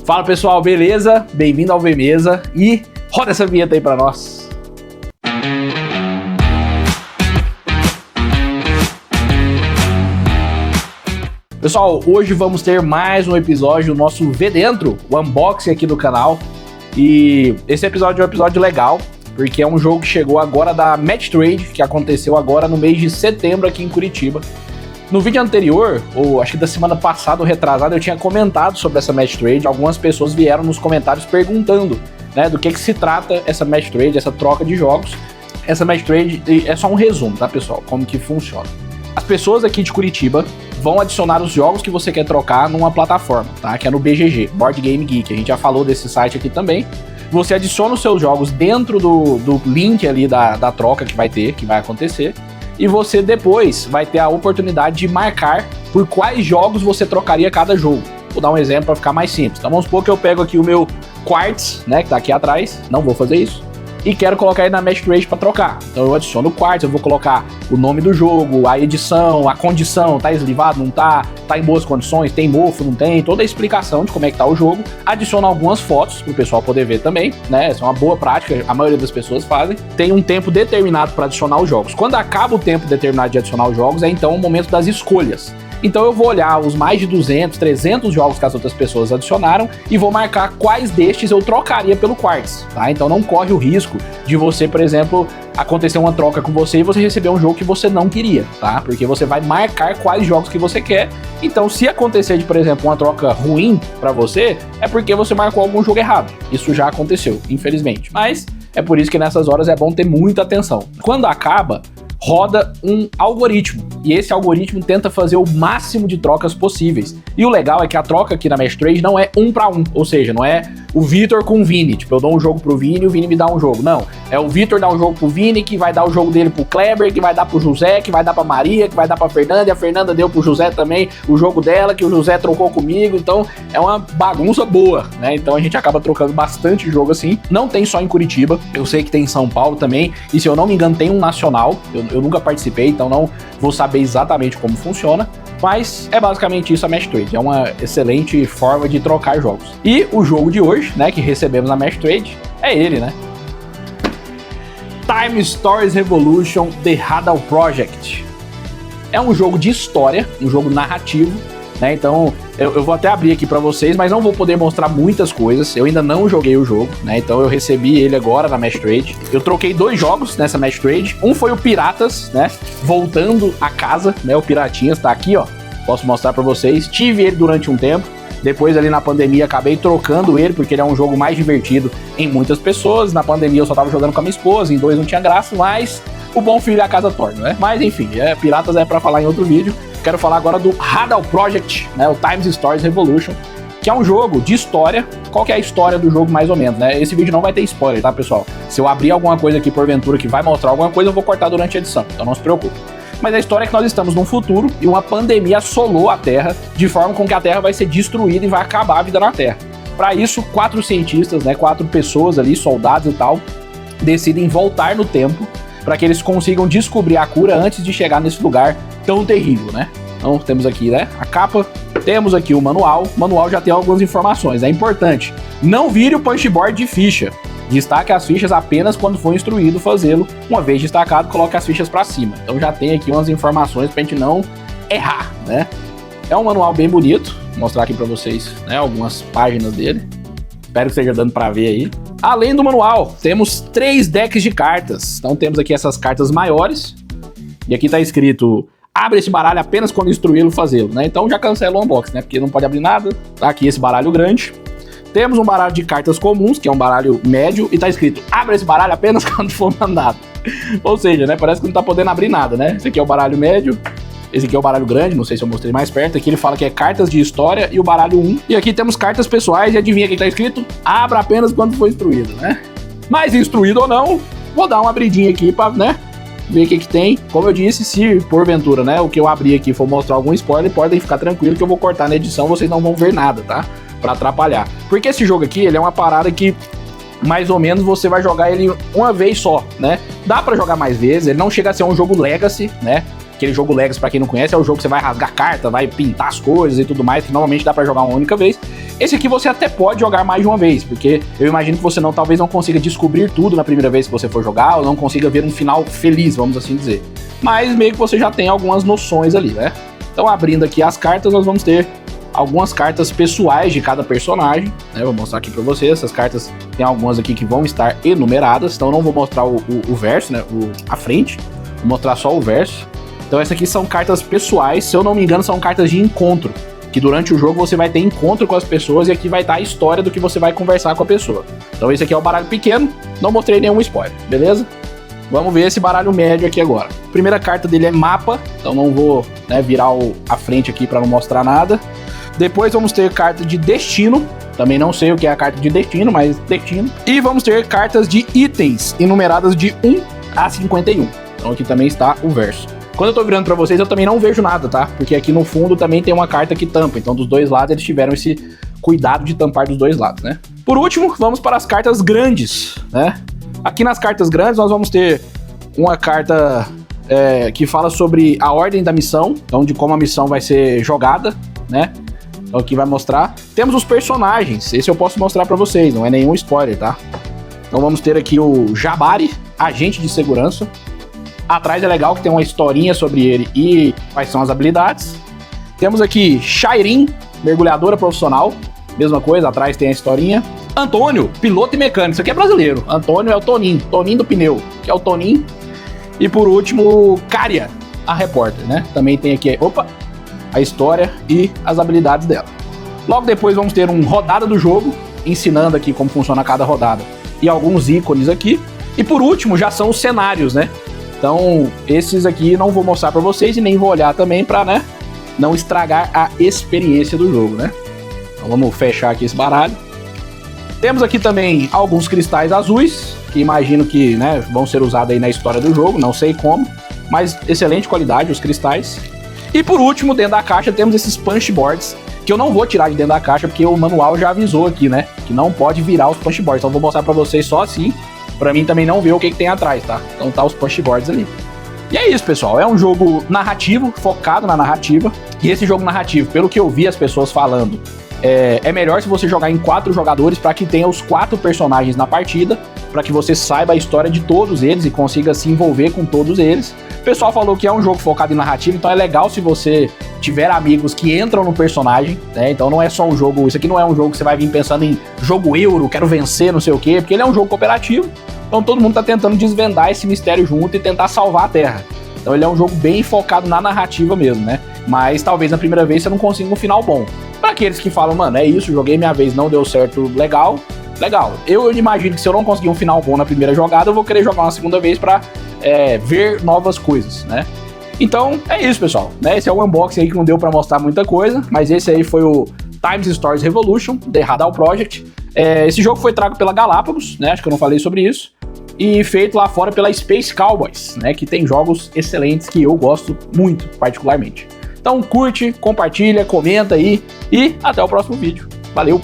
Fala pessoal, beleza? Bem-vindo ao VMesa e roda essa vinheta aí pra nós. Pessoal, hoje vamos ter mais um episódio do nosso V Dentro, o unboxing aqui do canal. E esse episódio é um episódio legal, porque é um jogo que chegou agora da Match Trade, que aconteceu agora no mês de setembro aqui em Curitiba. No vídeo anterior, ou acho que da semana passada ou retrasada, eu tinha comentado sobre essa Match Trade. Algumas pessoas vieram nos comentários perguntando, né, do que se trata essa Match Trade, essa troca de jogos. Essa Match Trade é só um resumo, tá pessoal, como que funciona. As pessoas aqui de Curitiba vão adicionar os jogos que você quer trocar numa plataforma, tá? Que é no BGG, Board Game Geek. A gente já falou desse site aqui também. Você adiciona os seus jogos dentro do link ali da troca que vai acontecer. E você depois vai ter a oportunidade de marcar por quais jogos você trocaria cada jogo. Vou dar um exemplo para ficar mais simples. Então vamos supor que eu pego aqui o meu Quartz, né, que tá aqui atrás. Não vou fazer isso. E quero colocar ele na Match Trade para trocar. Então eu adiciono o Quartz, eu vou colocar o nome do jogo, a edição, a condição, tá eslivado, não tá em boas condições, tem mofo, não tem, toda a explicação de como é que tá o jogo. Adiciono algumas fotos pro pessoal poder ver também, né? Essa é uma boa prática, a maioria das pessoas fazem. Tem um tempo determinado para adicionar os jogos. Quando acaba o tempo determinado de adicionar os jogos, é então o momento das escolhas. Então eu vou olhar os mais de 200, 300 jogos que as outras pessoas adicionaram e vou marcar quais destes eu trocaria pelo Quartz, tá? Então não corre o risco de você, por exemplo, acontecer uma troca com você e você receber um jogo que você não queria, tá? Porque você vai marcar quais jogos que você quer. Então se acontecer de, por exemplo, uma troca ruim pra você, é porque você marcou algum jogo errado. Isso já aconteceu, infelizmente. Mas é por isso que nessas horas é bom ter muita atenção. Quando acaba, roda um algoritmo, e esse algoritmo tenta fazer o máximo de trocas possíveis. E o legal é que a troca aqui na Match Trade não é 1 para 1, ou seja, não é o Vitor com o Vini, tipo, eu dou um jogo pro Vini e o Vini me dá um jogo. Não, é o Vitor dar um jogo pro Vini, que vai dar o jogo dele pro Kleber, que vai dar pro José, que vai dar pra Maria, que vai dar pra Fernanda, e a Fernanda deu pro José também o jogo dela, que o José trocou comigo. Então é uma bagunça boa, né? Então a gente acaba trocando bastante jogo assim. Não tem só em Curitiba, eu sei que tem em São Paulo também, e se eu não me engano tem um nacional. Eu nunca participei, então não vou saber exatamente como funciona, mas é basicamente isso a Match Trade, é uma excelente forma de trocar jogos. E o jogo de hoje, né, que recebemos na Match Trade, é ele, né? Time Stories Revolution The Hadal Project. É um jogo de história, um jogo narrativo, né? Então eu vou até abrir aqui pra vocês, mas não vou poder mostrar muitas coisas. Eu ainda não joguei o jogo, né? Então eu recebi ele agora na Match Trade. Eu troquei 2 jogos nessa Match Trade. Um foi o Piratas, né? Voltando a casa, né? O Piratinhas tá aqui, ó. Posso mostrar pra vocês. Tive ele durante um tempo. Depois ali na pandemia acabei trocando ele, porque ele é um jogo mais divertido em muitas pessoas. Na pandemia eu só tava jogando com a minha esposa, em 2 não tinha graça, mas o bom filho a casa torna, né? Mas enfim, Piratas é pra falar em outro vídeo. Quero falar agora do Hadal Project, né, o Time Stories Revolution, que é um jogo de história. Qual que é a história do jogo mais ou menos, né? Esse vídeo não vai ter spoiler, tá, pessoal? Se eu abrir alguma coisa aqui porventura que vai mostrar alguma coisa, eu vou cortar durante a edição, então não se preocupe. Mas a história é que nós estamos num futuro e uma pandemia assolou a Terra, de forma com que a Terra vai ser destruída e vai acabar a vida na Terra. Para isso, 4 cientistas, né, 4 pessoas ali, soldados e tal, decidem voltar no tempo para que eles consigam descobrir a cura antes de chegar nesse lugar tão terrível, né? Então temos aqui, né, a capa, temos aqui o manual já tem algumas informações, é importante. Não vire o punchboard de ficha, destaque as fichas apenas quando for instruído fazê-lo. Uma vez destacado, coloque as fichas para cima. Então já tem aqui umas informações pra gente não errar, né? É um manual bem bonito, vou mostrar aqui pra vocês, né, algumas páginas dele. Espero que esteja dando pra ver aí. Além do manual, temos 3 decks de cartas. Então temos aqui essas cartas maiores. E aqui tá escrito: abre esse baralho apenas quando instruí-lo fazê-lo, né? Então já cancela o unboxing, né? Porque não pode abrir nada. Tá aqui esse baralho grande. Temos um baralho de cartas comuns, que é um baralho médio, e tá escrito: abre esse baralho apenas quando for mandado. Ou seja, né? Parece que não tá podendo abrir nada, né? Esse aqui é o baralho médio. Esse aqui é o baralho grande, não sei se eu mostrei mais perto. Aqui ele fala que é cartas de história e o baralho 1. E aqui temos cartas pessoais e adivinha o que tá escrito? Abra apenas quando for instruído, né? Mas instruído ou não, vou dar uma abridinha aqui pra, né, ver o que tem. Como eu disse, se porventura, né, o que eu abri aqui for mostrar algum spoiler, podem ficar tranquilo que eu vou cortar na edição, vocês não vão ver nada, tá? Pra atrapalhar. Porque esse jogo aqui, ele é uma parada que mais ou menos você vai jogar ele uma vez só, né? Dá pra jogar mais vezes, ele não chega a ser um jogo Legacy, né? Aquele jogo Legacy, pra quem não conhece, é o jogo que você vai rasgar carta, vai pintar as coisas e tudo mais, que normalmente dá pra jogar uma única vez. Esse aqui você até pode jogar mais de uma vez, porque eu imagino que você talvez não consiga descobrir tudo na primeira vez que você for jogar, ou não consiga ver um final feliz, vamos assim dizer. Mas meio que você já tem algumas noções ali, né? Então, abrindo aqui as cartas, nós vamos ter algumas cartas pessoais de cada personagem, né? Vou mostrar aqui pra vocês. Essas cartas, tem algumas aqui que vão estar enumeradas, então não vou mostrar o verso, né? A frente, vou mostrar só o verso. Então essas aqui são cartas pessoais, se eu não me engano são cartas de encontro, que durante o jogo você vai ter encontro com as pessoas e aqui vai estar a história do que você vai conversar com a pessoa. Então esse aqui é o baralho pequeno, não mostrei nenhum spoiler, beleza? Vamos ver esse baralho médio aqui agora. A primeira carta dele é mapa, então não vou, né, virar a frente aqui para não mostrar nada. Depois vamos ter carta de destino, também não sei o que é a carta de destino, mas destino. E vamos ter cartas de itens, enumeradas de 1 a 51. Então aqui também está o verso. Quando eu tô virando pra vocês, eu também não vejo nada, tá? Porque aqui no fundo também tem uma carta que tampa. Então dos dois lados eles tiveram esse cuidado de tampar dos dois lados, né? Por último, vamos para as cartas grandes, né? Aqui nas cartas grandes nós vamos ter uma carta que fala sobre a ordem da missão. Então de como a missão vai ser jogada, né? Então aqui vai mostrar. Temos os personagens. Esse eu posso mostrar pra vocês, não é nenhum spoiler, tá? Então vamos ter aqui o Jabari, agente de segurança. Atrás é legal que tem uma historinha sobre ele e quais são as habilidades. Temos aqui Shairin, mergulhadora profissional. Mesma coisa, atrás tem a historinha. Antônio, piloto e mecânico. Isso aqui é brasileiro. Antônio é o Toninho. Toninho do pneu, que é o Toninho. E por último, Kária, a repórter, né? Também tem aqui, a história e as habilidades dela. Logo depois vamos ter um rodada do jogo, ensinando aqui como funciona cada rodada. E alguns ícones aqui. E por último, já são os cenários, né? Então, esses aqui não vou mostrar pra vocês e nem vou olhar também pra, né, não estragar a experiência do jogo, né? Então vamos fechar aqui esse baralho. Temos aqui também alguns cristais azuis, que imagino que, né, vão ser usados aí na história do jogo, não sei como, mas excelente qualidade os cristais. E por último, dentro da caixa temos esses punch boards, que eu não vou tirar de dentro da caixa, porque o manual já avisou aqui, né, que não pode virar os punch boards, então vou mostrar pra vocês só assim, pra mim também não ver o que tem atrás, tá? Então tá os punch boards ali. E é isso, pessoal. É um jogo narrativo, focado na narrativa. E esse jogo narrativo, pelo que eu vi as pessoas falando, é melhor se você jogar em 4 jogadores para que tenha os 4 personagens na partida, para que você saiba a história de todos eles e consiga se envolver com todos eles. O pessoal falou que é um jogo focado em narrativa, então é legal se você tiver amigos que entram no personagem, né? Então não é só um jogo, isso aqui não é um jogo que você vai vir pensando em jogo euro, quero vencer, não sei o quê, porque ele é um jogo cooperativo, então todo mundo tá tentando desvendar esse mistério junto e tentar salvar a Terra. Então ele é um jogo bem focado na narrativa mesmo, né? Mas talvez na primeira vez você não consiga um final bom. Para aqueles que falam, mano, é isso, joguei minha vez, não deu certo, legal. Eu imagino que se eu não conseguir um final bom na primeira jogada, eu vou querer jogar uma segunda vez pra ver novas coisas, né? Então, é isso, pessoal, né? Esse é o unboxing aí que não deu pra mostrar muita coisa, mas esse aí foi o Times Stories Revolution, The Radal Project. Esse jogo foi trago pela Galápagos, né? Acho que eu não falei sobre isso. E feito lá fora pela Space Cowboys, né? Que tem jogos excelentes que eu gosto muito, particularmente. Então curte, compartilha, comenta aí e até o próximo vídeo. Valeu!